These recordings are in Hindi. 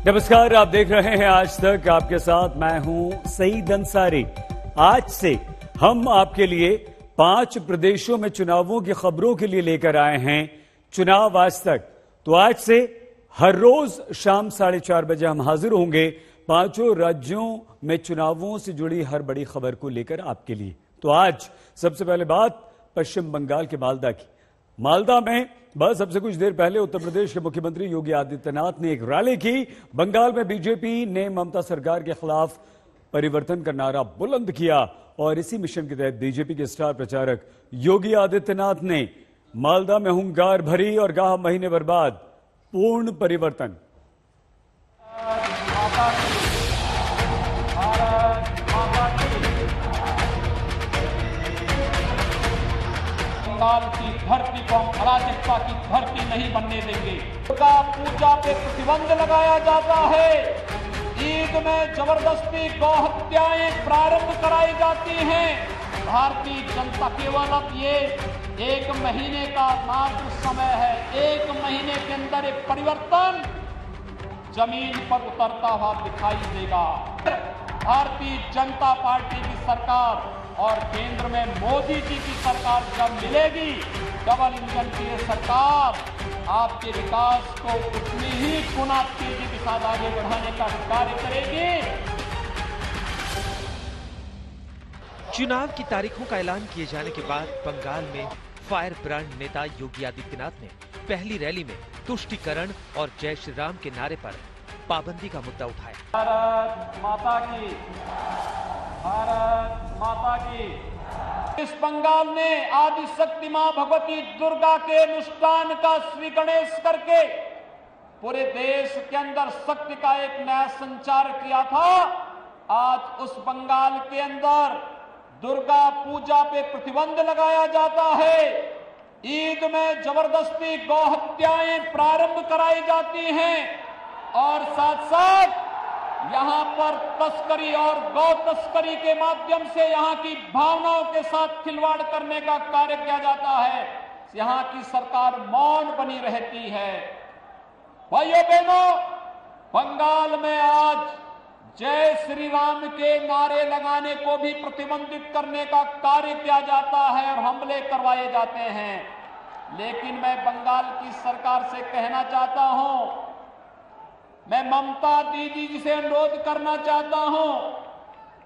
नमस्कार, आप देख रहे हैं आज तक। आपके साथ मैं हूं सईद अंसारी। आज से हम आपके लिए 5 प्रदेशों में चुनावों की खबरों के लिए लेकर आए हैं चुनाव आज तक। तो आज से हर रोज शाम 4:30 बजे हम हाजिर होंगे 5 राज्यों में चुनावों से जुड़ी हर बड़ी खबर को लेकर आपके लिए। तो आज सबसे पहले बात पश्चिम बंगाल के मालदा की। मालदा में बस अब से कुछ देर पहले उत्तर प्रदेश के मुख्यमंत्री योगी आदित्यनाथ ने एक रैली की। बंगाल में बीजेपी ने ममता सरकार के खिलाफ परिवर्तन का नारा बुलंद किया और इसी मिशन के तहत बीजेपी के स्टार प्रचारक योगी आदित्यनाथ ने मालदा में हुंकार भरी और कहा, महीने भर बाद पूर्ण परिवर्तन। बंगाल की धरती को हम अराजकता की धरती नहीं बनने देंगे। दुर्गा पूजा पे प्रतिबंध लगाया जाता है। ईद में जबरदस्ती गौ हत्याएं प्रारंभ कराई जाती हैं। भारतीय जनता केवल अब ये 1 महीने का मात्र समय है। 1 महीने के अंदर एक परिवर्तन जमीन पर उतरता हुआ दिखाई देगा। भारतीय जनता पार्टी की सरकार और केंद्र में मोदी जी की सरकार जब मिलेगी, डबल इंजन की ये सरकार आपके विकास को उतनी ही गुना तेजी के साथ आगे बढ़ाने का कार्य करेगी। चुनाव की तारीखों का ऐलान किए जाने के बाद बंगाल में फायर ब्रांड नेता योगी आदित्यनाथ ने पहली रैली में तुष्टीकरण और जय श्री राम के नारे पर पाबंदी का मुद्दा उठाया। भारत माता की, भारत माता की। इस बंगाल ने आदि शक्ति मां भगवती दुर्गा के अनुष्ठान का श्री गणेश करके पूरे देश के अंदर शक्ति का एक नया संचार किया था। आज उस बंगाल के अंदर दुर्गा पूजा पे प्रतिबंध लगाया जाता है। ईद में जबरदस्ती गौ हत्याएं प्रारंभ कराई जाती हैं और साथ साथ यहाँ पर तस्करी और गौ तस्करी के माध्यम से यहाँ की भावनाओं के साथ खिलवाड़ करने का कार्य किया जाता है। यहाँ की सरकार मौन बनी रहती है। भाइयों बहनों, बंगाल में आज जय श्री राम के नारे लगाने को भी प्रतिबंधित करने का कार्य किया जाता है और हमले करवाए जाते हैं। लेकिन मैं बंगाल की सरकार से कहना चाहता हूं, मैं ममता दीदी जी से अनुरोध करना चाहता हूं,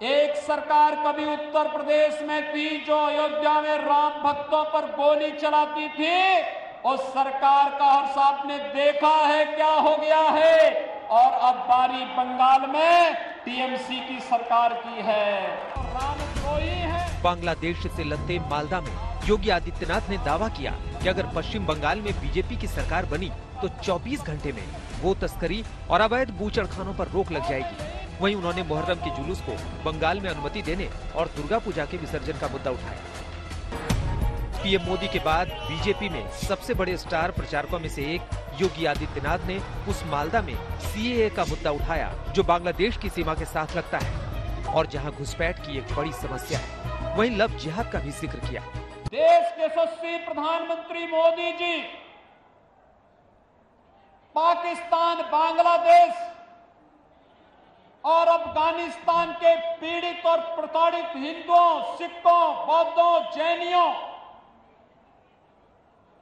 एक सरकार कभी उत्तर प्रदेश में थी जो अयोध्या में राम भक्तों पर गोली चलाती थी। उस सरकार का हर साहब ने देखा है क्या हो गया है। और अब बारी बंगाल में टीएमसी की सरकार की है। रामद्रोही है। बांग्लादेश से लगते मालदा में योगी आदित्यनाथ ने दावा किया कि अगर पश्चिम बंगाल में बीजेपी की सरकार बनी तो 24 घंटे में गो तस्करी और अवैध बूचड़खानों पर रोक लग जाएगी। वहीं उन्होंने मुहर्रम के जुलूस को बंगाल में अनुमति देने और दुर्गा पूजा के विसर्जन का मुद्दा उठाया। पीएम मोदी के बाद बीजेपी में सबसे बड़े स्टार प्रचारकों में से एक योगी आदित्यनाथ ने उस मालदा में सीएए का मुद्दा उठाया जो बांग्लादेश की सीमा के साथ लगता है और जहां घुसपैठ की एक बड़ी समस्या है। वहीं लव जिहाद का भी जिक्र किया। देश के यशस्वी प्रधानमंत्री मोदी जी पाकिस्तान, बांग्लादेश और अफगानिस्तान के पीड़ित और प्रताड़ित हिंदुओं, सिखों, बौद्धों, जैनियों,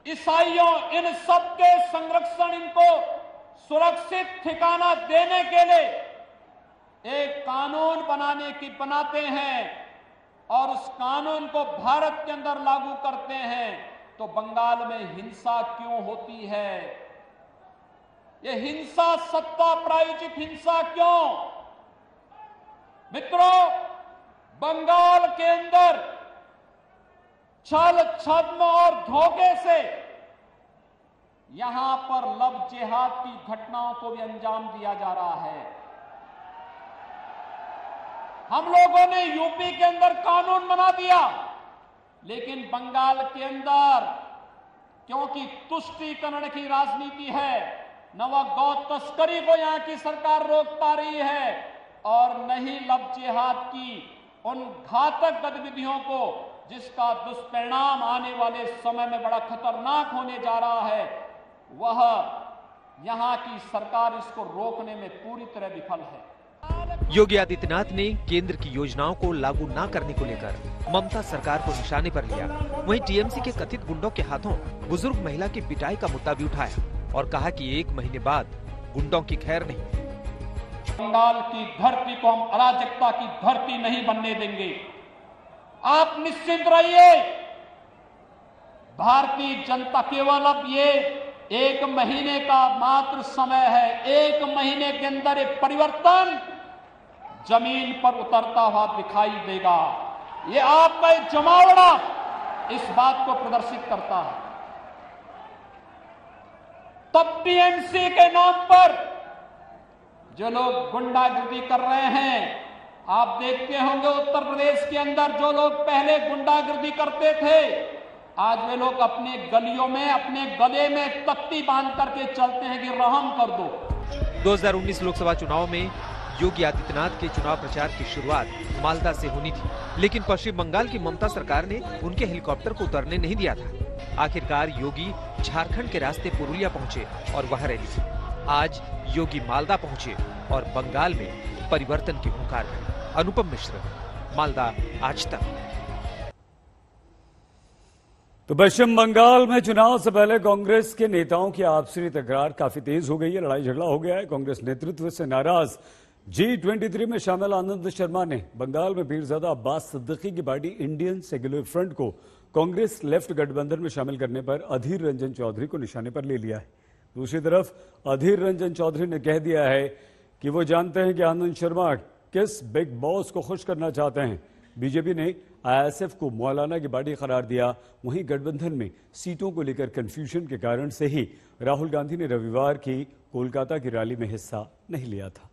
ईसाइयों, इन सब के संरक्षण, इनको सुरक्षित ठिकाना देने के लिए एक कानून बनाते हैं और उस कानून को भारत के अंदर लागू करते हैं। तो बंगाल में हिंसा क्यों होती है? ये हिंसा सत्ता प्रायोजित हिंसा क्यों? मित्रों, बंगाल के अंदर छल, छद्म और धोखे से यहां पर लव जिहाद की घटनाओं को भी अंजाम दिया जा रहा है। हम लोगों ने यूपी के अंदर कानून बना दिया, लेकिन बंगाल के अंदर क्योंकि तुष्टीकरण की राजनीति है, न वह गौ तस्करी को यहां की सरकार रोक पा रही है और न ही लव जिहाद की उन घातक गतिविधियों को जिसका दुष्परिणाम आने वाले समय में बड़ा खतरनाक होने जा रहा है, वह यहां की सरकार इसको रोकने में पूरी तरह विफल है। योगी आदित्यनाथ ने केंद्र की योजनाओं को लागू न करने को लेकर ममता सरकार को निशाने पर लिया। वहीं टीएमसी के कथित गुंडों के हाथों बुजुर्ग महिला की पिटाई का मुद्दा भी उठाया और कहा कि 1 महीने बाद गुंडों की खैर नहीं। बंगाल की धरती को हम अराजकता की धरती नहीं बनने देंगे। आप निश्चिंत रहिए, भारतीय जनता केवल अब ये 1 महीने का मात्र समय है। 1 महीने के अंदर एक परिवर्तन जमीन पर उतरता हुआ दिखाई देगा। ये आपका एक जमावड़ा इस बात को प्रदर्शित करता है। तब टीएमसी के नाम पर जो लोग गुंडागिर्दी कर रहे हैं, आप देखते होंगे उत्तर प्रदेश के अंदर जो लोग पहले गुंडागिर्दी करते थे, आज वे लोग अपने गलियों में अपने गले में तख्ती बांध करके चलते हैं कि रहम कर दो। 2019 लोकसभा चुनाव में योगी आदित्यनाथ के चुनाव प्रचार की शुरुआत मालदा से होनी थी, लेकिन पश्चिम बंगाल की ममता सरकार ने उनके हेलीकॉप्टर को उतरने नहीं दिया था। आखिरकार योगी झारखंड के रास्ते पुरुलिया पहुंचे और वहां रैली थी। आज योगी मालदा पहुंचे और बंगाल में परिवर्तन की हुंकार भरी। अनुपम मिश्र, मालदा, आज तक। तो पश्चिम बंगाल में चुनाव से पहले कांग्रेस के नेताओं की आपसी तकरार काफी तेज हो गई है। लड़ाई झगड़ा हो गया है। कांग्रेस नेतृत्व से नाराज G23 में शामिल आनंद शर्मा ने बंगाल में पीरजादा अब्बास सिद्दीकी की पार्टी इंडियन सेक्युलर फ्रंट को कांग्रेस लेफ्ट गठबंधन में शामिल करने पर अधीर रंजन चौधरी को निशाने पर ले लिया है। दूसरी तरफ अधीर रंजन चौधरी ने कह दिया है कि वो जानते हैं कि आनंद शर्मा किस बिग बॉस को खुश करना चाहते हैं। बीजेपी ने आईएसएफ को मौलाना की पार्टी करार दिया। वहीं गठबंधन में सीटों को लेकर कंफ्यूजन के कारण से ही राहुल गांधी ने रविवार की कोलकाता की रैली में हिस्सा नहीं लिया था।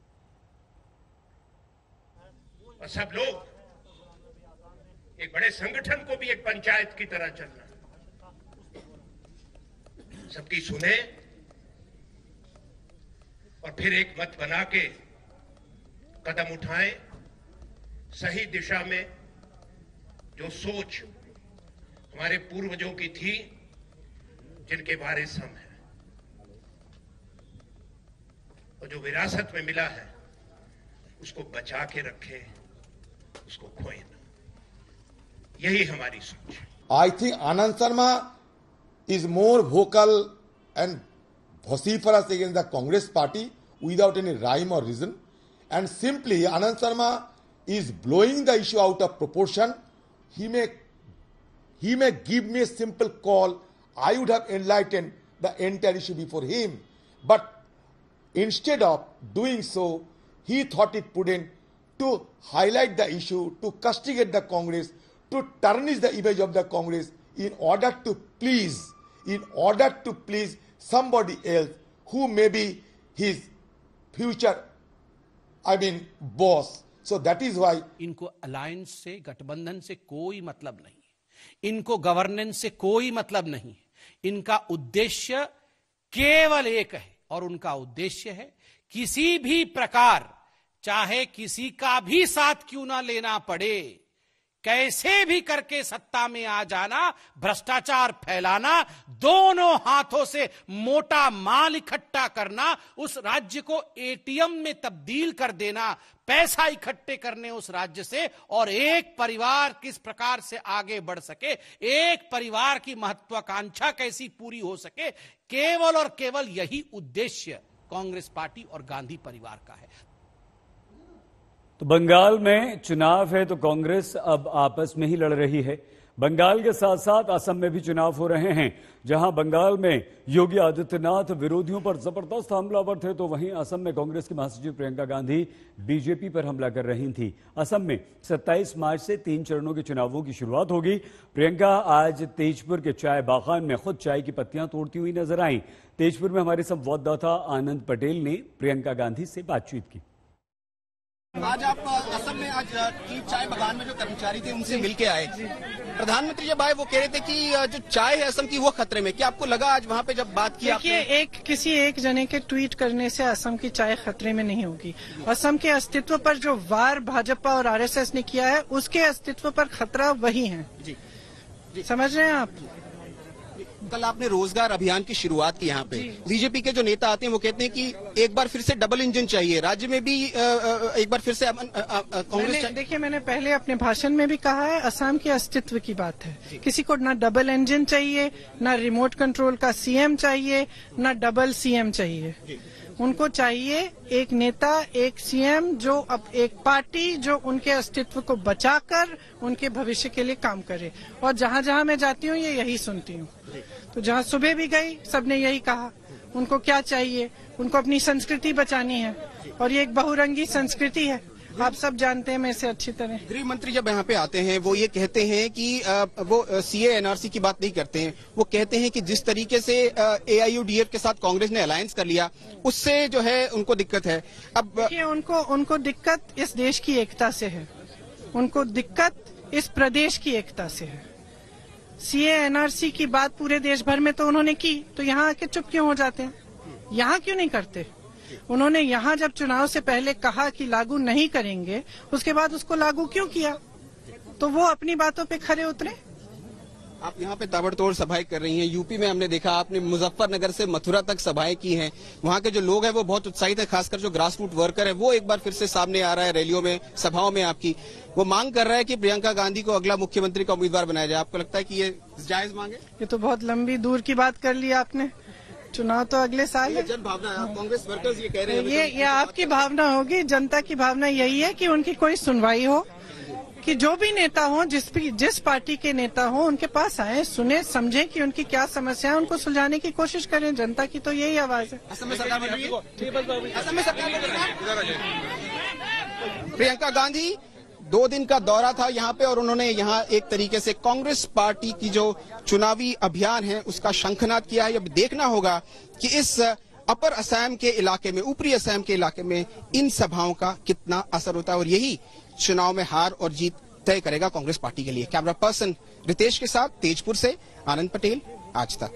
और सब लोग एक बड़े संगठन को भी एक पंचायत की तरह चलना, सबकी सुने और फिर एक मत बना के कदम उठाएं सही दिशा में। जो सोच हमारे पूर्वजों की थी, जिनके वारिस हम हैं, और जो विरासत में मिला है उसको बचा के रखें, उसको खोए ना। यही हमारी सोच है। I think Anand Sharma is more vocal and vociferous against the Congress party without any rhyme or reason, and simply Anand Sharma is blowing the issue out of proportion. He may give me a simple call. I would have enlightened the entire issue before him, but instead of doing so, he thought it prudent to highlight the issue, to castigate the Congress, to tarnish the image of the Congress in order to please somebody else who may be his future, boss. So that is why इनको अलायंस से, गठबंधन से कोई मतलब नहीं, इनको गवर्नेंस से कोई मतलब नहीं। इनका उद्देश्य केवल एक है और उनका उद्देश्य है किसी भी प्रकार, चाहे किसी का भी साथ क्यों ना लेना पड़े, कैसे भी करके सत्ता में आ जाना, भ्रष्टाचार फैलाना, दोनों हाथों से मोटा माल इकट्ठा करना, उस राज्य को एटीएम में तब्दील कर देना, पैसा इकट्ठे करने उस राज्य से, और एक परिवार किस प्रकार से आगे बढ़ सके, एक परिवार की महत्वाकांक्षा कैसी पूरी हो सके, केवल और केवल यही उद्देश्य कांग्रेस पार्टी और गांधी परिवार का है। तो बंगाल में चुनाव है तो कांग्रेस अब आपस में ही लड़ रही है। बंगाल के साथ साथ असम में भी चुनाव हो रहे हैं। जहां बंगाल में योगी आदित्यनाथ विरोधियों पर जबरदस्त हमलावर थे, तो वहीं असम में कांग्रेस की महासचिव प्रियंका गांधी बीजेपी पर हमला कर रही थी। असम में 27 मार्च से 3 चरणों के चुनावों की शुरुआत होगी। प्रियंका आज तेजपुर के चाय बागान में खुद चाय की पत्तियां तोड़ती हुई नजर आई। तेजपुर में हमारे संवाददाता आनंद पटेल ने प्रियंका गांधी से बातचीत की। आज आप असम में आज चाय बागान में जो कर्मचारी थे उनसे मिलके आए, प्रधानमंत्री जब आए वो कह रहे थे कि जो चाय है असम की वो खतरे में। क्या आपको लगा आज वहाँ पे जब बात की? देखिए, किसी एक जने के ट्वीट करने से असम की चाय खतरे में नहीं होगी। असम के अस्तित्व पर जो वार भाजपा और आरएसएस ने किया है, उसके अस्तित्व पर खतरा वही है। जी, समझ रहे हैं आप? कल आपने रोजगार अभियान की शुरुआत की यहाँ पे। बीजेपी के जो नेता आते हैं वो कहते हैं कि एक बार फिर से डबल इंजन चाहिए, राज्य में भी एक बार फिर से कांग्रेस। देखिए, मैंने पहले अपने भाषण में भी कहा है, असम के अस्तित्व की बात है। किसी को ना डबल इंजन चाहिए, ना रिमोट कंट्रोल का सीएम चाहिए, ना डबल सीएम चाहिए। उनको चाहिए एक नेता, एक सीएम, जो अब एक पार्टी जो उनके अस्तित्व को बचाकर उनके भविष्य के लिए काम करे। और जहां जहां मैं जाती हूँ ये यही सुनती हूँ। तो जहां सुबह भी गई सबने यही कहा। उनको क्या चाहिए? उनको अपनी संस्कृति बचानी है, और ये एक बहुरंगी संस्कृति है, आप सब जानते हैं मैं इसे अच्छी तरह। गृह मंत्री जब यहाँ पे आते हैं वो ये कहते हैं कि वो सीए एनआरसी की बात नहीं करते हैं। वो कहते हैं कि जिस तरीके से एआईयूडीएफ के साथ कांग्रेस ने अलायंस कर लिया उससे जो है उनको दिक्कत है। अब देखिए, उनको दिक्कत इस देश की एकता से है, उनको दिक्कत इस प्रदेश की एकता से है। सीए एनआरसी की बात पूरे देश भर में तो उन्होंने की, तो यहाँ आके चुप क्यों हो जाते हैं? यहाँ क्यों नहीं करते? उन्होंने यहाँ जब चुनाव से पहले कहा कि लागू नहीं करेंगे, उसके बाद उसको लागू क्यों किया? तो वो अपनी बातों पे खरे उतरे। आप यहाँ पे ताबड़तोड़ सभाएं कर रही हैं। यूपी में हमने देखा आपने मुजफ्फरनगर से मथुरा तक सभाएं की हैं। वहाँ के जो लोग हैं वो बहुत उत्साहित है, खासकर जो ग्रास रूट वर्कर है वो एक बार फिर से सामने आ रहा है रैलियों में, सभाओं में आपकी। वो मांग कर रहा है कि प्रियंका गांधी को अगला मुख्यमंत्री का उम्मीदवार बनाया जाए। आपको लगता है कि ये जायज मांग है? ये तो बहुत लंबी दूर की बात कर ली आपने। चुनाव तो अगले साल है। जन भावना, कांग्रेस वर्कर्स ये कह रहे हैं। ये आपकी भावना होगी, जनता की भावना यही है कि उनकी कोई सुनवाई हो, कि जो भी नेता हो, जिस पार्टी के नेता हो, उनके पास आए, सुने, समझे कि उनकी क्या समस्या है, उनको सुलझाने की कोशिश करें। जनता की तो यही आवाज है। असम में सरकार बन रही है। प्रियंका गांधी 2 दिन का दौरा था यहाँ पे, और उन्होंने यहाँ एक तरीके से कांग्रेस पार्टी की जो चुनावी अभियान है उसका शंखनाद किया है। अब देखना होगा कि इस अपर असम के इलाके में, ऊपरी असम के इलाके में इन सभाओं का कितना असर होता है, और यही चुनाव में हार और जीत तय करेगा कांग्रेस पार्टी के लिए। कैमरा पर्सन रितेश के साथ तेजपुर से आनंद पटेल, आज तक।